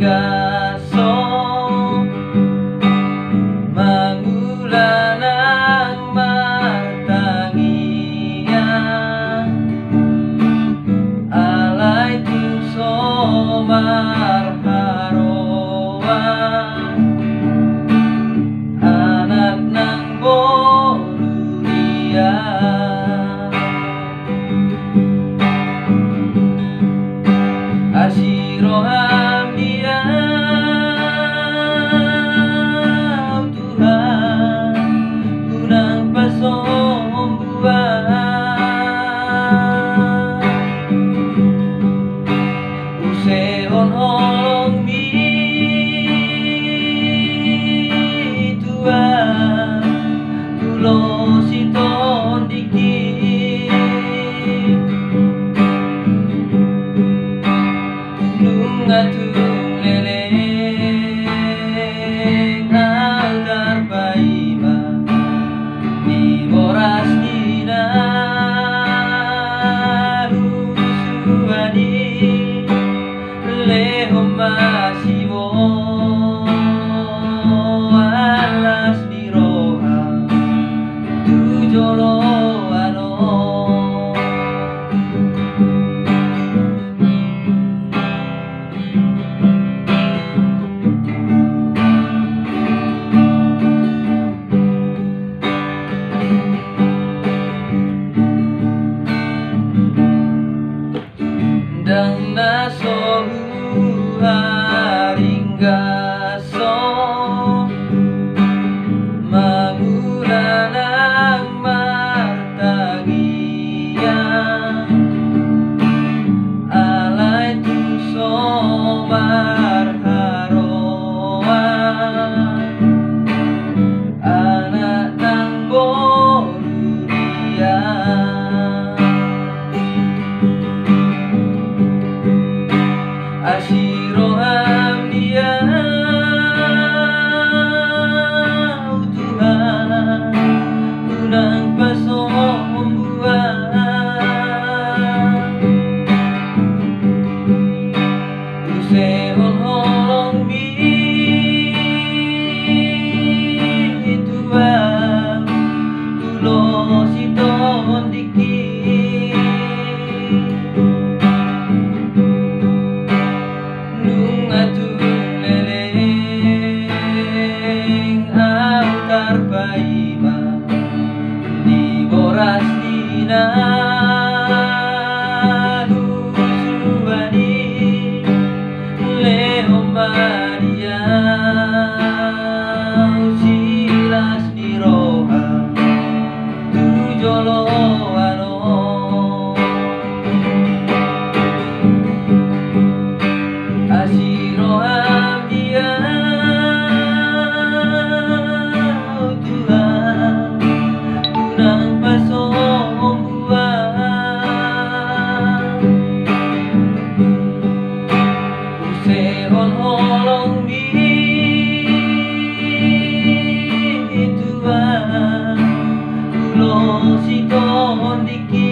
gaso mangulanang martangian alay tungso marharoan anak ng borurian asiroham dia Tuhan unang pasombuan useon holong mi Tuhan tulo siton dikit nungatung leleng altar paima di boras dina husuani lehom masiwo alas di roha tujolo ano dang naso haring gaso mangulanang martagian alay tungso marharoan anak ng borurian asiroham dia Tuhan unang pasombuan useon holong mi Tuhan tulo siton dikit nungatung leleng altar paima di boras dina husuani lehom maria silas di roha tujolo ano asiroham dia Tuhan unang pasombuan useon holong mi Tuhan tulo siton dikit